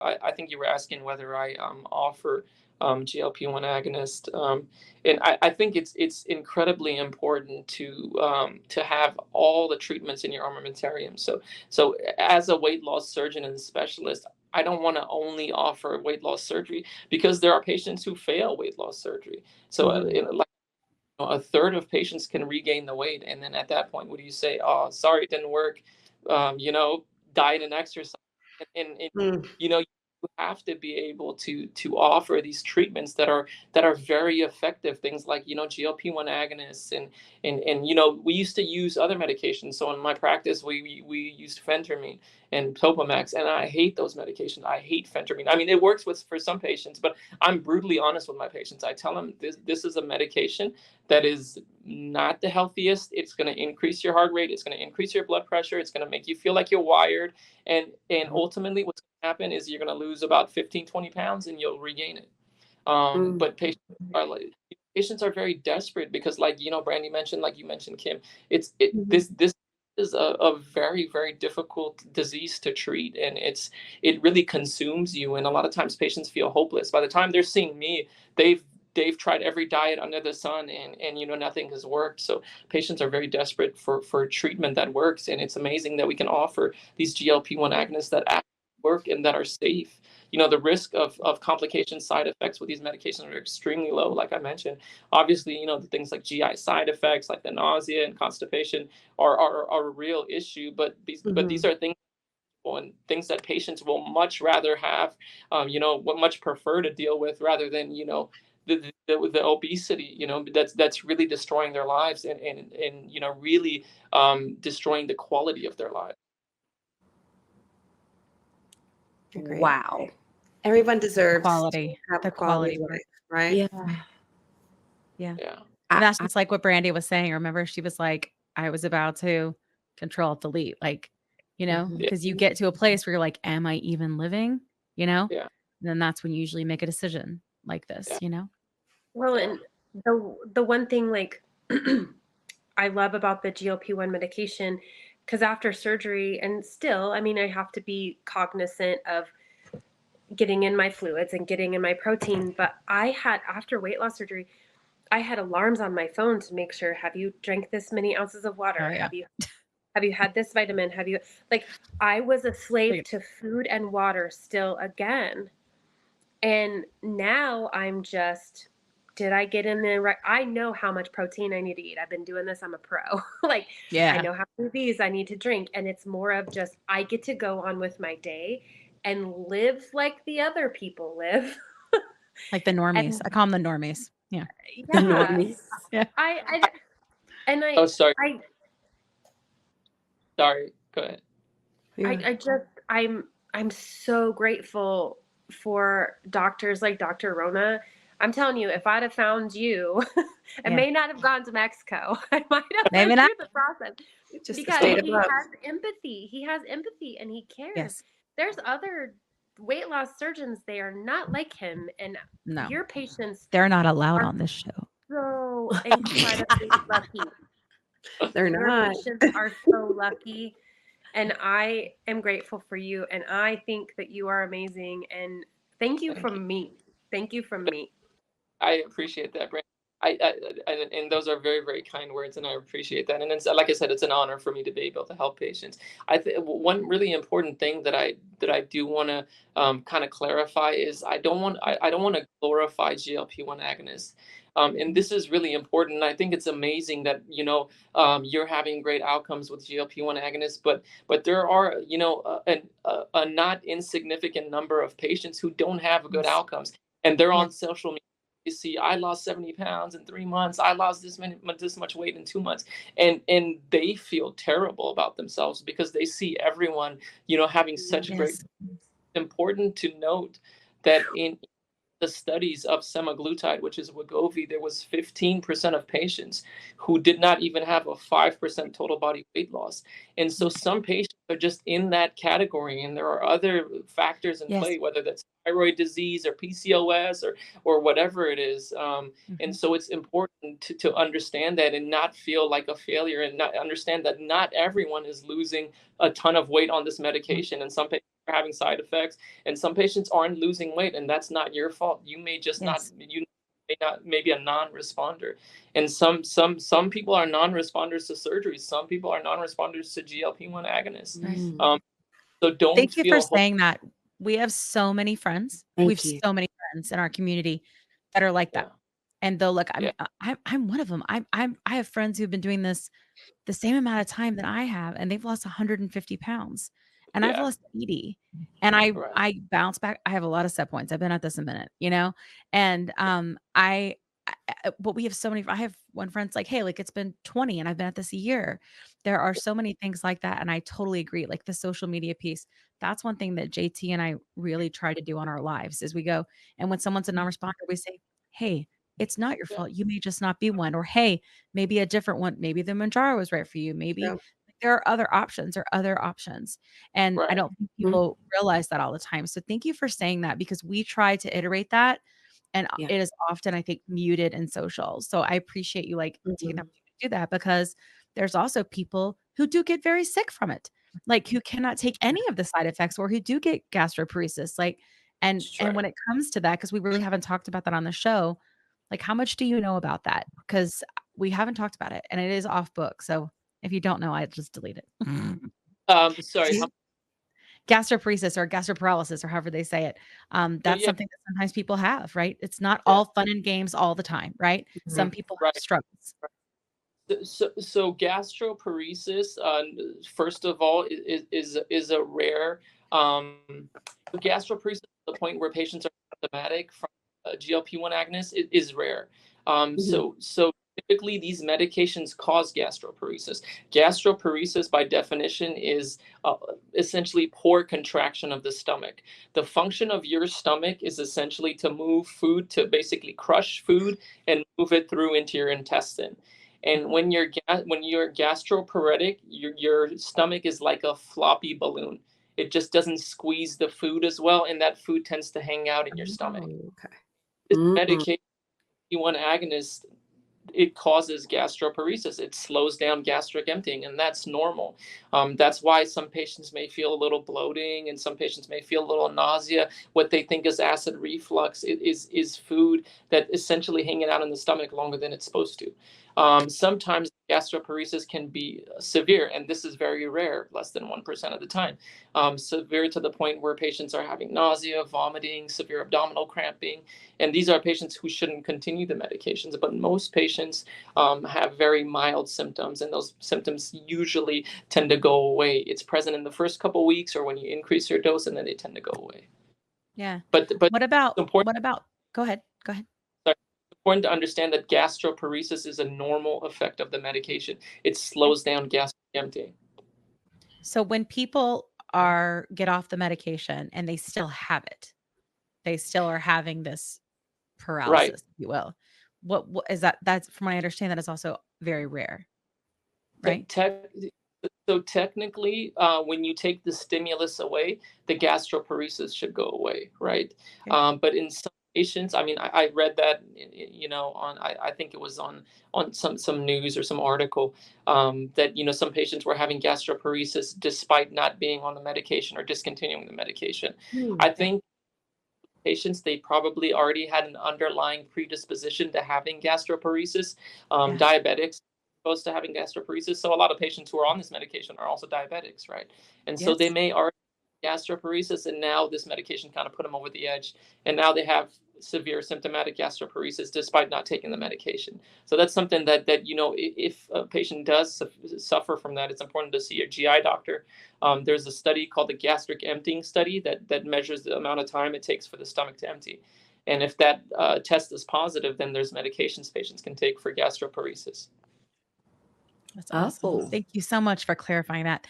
I think you were asking whether I offer GLP-1 agonist, and I think it's incredibly important to have all the treatments in your armamentarium. So as a weight loss surgeon and specialist, I don't want to only offer weight loss surgery because there are patients who fail weight loss surgery. So like a third of patients can regain the weight, and then at that point, what do you say? Oh, sorry, it didn't work. Diet and exercise, and Mm. you have to be able to offer these treatments that are very effective. Things like GLP-1 agonists, and we used to use other medications. So in my practice, we used phentermine and Topamax, and I hate those medications. I hate phentermine. I mean, it works for some patients, but I'm brutally honest with my patients. I tell them this is a medication that is not the healthiest. It's going to increase your heart rate. It's going to increase your blood pressure. It's going to make you feel like you're wired. And ultimately, what's going to happen is you're going to lose about 15-20 pounds and you'll regain it. But patients are very desperate because, like, Brandy mentioned, like you mentioned, Kim, this is a very, very difficult disease to treat, and it really consumes you. And a lot of times patients feel hopeless. By the time they're seeing me, they've tried every diet under the sun, and nothing has worked. So patients are very desperate for treatment that works, and it's amazing that we can offer these GLP-1 agonists that actually work and that are safe. The risk of complication side effects with these medications are extremely low, like I mentioned. Obviously, the things like GI side effects, like the nausea and constipation, are a real issue. But these are things and things that patients will much rather have, much prefer to deal with rather than the obesity, that's really destroying their lives and really destroying the quality of their lives. Agreed. Wow. Everyone deserves Quality. to have The a quality quality. life, right? Yeah. Yeah. And that's just like what Brandy was saying. Remember, she was like, I was about to control delete, like, because you get to a place where you're like, am I even living? Yeah. And then that's when you usually make a decision like this, Well, and the one thing, like, I love about the GLP-1 medication, because after surgery, and still, I mean, I have to be cognizant of getting in my fluids and getting in my protein. But after weight loss surgery, I had alarms on my phone to make sure, have you drank this many ounces of water? Oh, yeah. Have you had this vitamin? I was a slave to food and water still again. And now I'm just, did I get in there right? I know how much protein I need to eat. I've been doing this. I'm a pro. I know how many of these I need to drink. And it's more of just, I get to go on with my day and live like the other people live. Like the normies. I call them the normies. Yeah. The normies. Yeah. Oh, sorry. Sorry. Go ahead. I'm so grateful for doctors like Dr. Rona. I'm telling you, if I'd have found you, I may not have gone to Mexico. I might have Maybe went not. through the process. Just Because he has empathy. He has empathy and he cares. Yes. There's other weight loss surgeons, they are not like him. And No. your patients, They're not allowed on this show. so incredibly lucky. They're Your not. patients are so lucky. And I am grateful for you. And I think that you are amazing. And thank you from me. Thank you from me. I appreciate that, Brandon. And those are very, very kind words, and I appreciate that. And it's, like I said, it's an honor for me to be able to help patients. I think one really important thing that I do want to kind of clarify is I don't want to glorify GLP-1 agonists. And this is really important. And I think it's amazing that you're having great outcomes with GLP-1 agonists, but there are a not insignificant number of patients who don't have good outcomes, and they're on social media. You see, I lost 70 pounds in 3 months. I lost this much weight in 2 months, and they feel terrible about themselves because they see everyone having such great. Important to note that in the studies of semaglutide, which is wegovy, there was 15% of patients who did not even have a 5% total body weight loss. And so some patients are just in that category, and there are other factors in play, whether that's thyroid disease or PCOS or whatever it is. And so it's important to understand that and not feel like a failure, and not understand that not everyone is losing a ton of weight on this medication, and some patients are having side effects, and some patients aren't losing weight, and that's not your fault. You may just not, Yes. you may not, maybe a non-responder. And some people are non-responders to surgery. Some people are non-responders to GLP-1 agonists. Mm. So don't Thank you for feel saying that. We have so many friends. We have Thank you. so many friends in our community that are like yeah, that. And they'll look, yeah, I'm one of them. I have friends who've been doing this the same amount of time that I have, and they've lost 150 pounds, and I've yeah, lost 80. And I right, I bounce back. I have a lot of set points. I've been at this a minute, and but we have so many. I have one friend's like, hey, like it's been 20, and I've been at this a year. There are so many things like that, and I totally agree. Like the social media piece, that's one thing that JT and I really try to do on our lives is we go, and when someone's a non-responder, we say, hey, it's not your yeah, fault. You may just not be one. Or, hey, maybe a different one. Maybe the Mounjaro was right for you. Maybe True. there are other options or other options. And I right, don't think people realize that all the time. So thank you for saying that because we try to iterate that. And Yeah. it is often, I think, muted in social. So I appreciate you like taking the Mhm. opportunity to do that because there's also people who do get very sick from it, like who cannot take any of the side effects or who do get gastroparesis. Like, and that's and right. when it comes to that, because we really haven't talked about that on the show, like, how much do you know about that? Because we haven't talked about it, and it is off book. So if you don't know, I just delete it. Sorry, Do Gastroparesis or gastroparesis, or however they say it. That's yeah, something that sometimes people have, right? It's not yeah, all fun and games all the time, right? Some Mhm. people have right. struggles. So gastroparesis, first of all, is a rare gastroparesis to the point where patients are symptomatic from GLP-1 agonist is rare. Mhm. So typically these medications cause gastroparesis. Gastroparesis, by definition, is essentially poor contraction of the stomach. The function of your stomach is essentially to move food, to basically crush food and move it through into your intestine. And when you're gastroparetic, your stomach is like a floppy balloon. It just doesn't squeeze the food as well, and that food tends to hang out in your stomach. Oh, okay. This Mm. medication, one agonist, it causes gastroparesis. It slows down gastric emptying, and that's normal. That's why some patients may feel a little bloating, and some patients may feel a little nausea. What they think is acid reflux is food that essentially hanging out in the stomach longer than it's supposed to. Sometimes gastroparesis can be severe, and this is very rare, less than 1% of the time. Severe to the point where patients are having nausea, vomiting, severe abdominal cramping, and these are patients who shouldn't continue the medications. But most patients have very mild symptoms, and those symptoms usually tend to go away. It's present in the first couple weeks or when you increase your dose, and then they tend to go away. Yeah. But What it's about important, go ahead. Go ahead. it's important to understand that gastroparesis is a normal effect of the medication. It slows down gastric emptying. So when people are get off the medication and they still have it, they still are having this Right. paralysis, if you will. What is that? That's from what I understand, that is also very rare, Te- right? tech, so technically, when you take the stimulus away, the gastroparesis should go away, right? Okay. But in some patients, I mean, I read that, on I think it was on some news or some article, that some patients were having gastroparesis despite not being on the medication or discontinuing the medication. Hmm. I think patients, they probably already had an underlying predisposition to having gastroparesis. Yeah. Diabetics supposed to having gastroparesis. So a lot of patients who are on this medication are also diabetics, right? And so they Yes. may already have gastroparesis, and now this medication kind of put them over the edge, and now they have severe symptomatic gastroparesis despite not taking the medication. So that's something that if a patient does suffer from that, it's important to see a GI doctor. There's a study called the gastric emptying study that measures the amount of time it takes for the stomach to empty. And if that test is positive, then there's medications patients can take for gastroparesis. That's awesome. Oh. Thank you so much for clarifying that.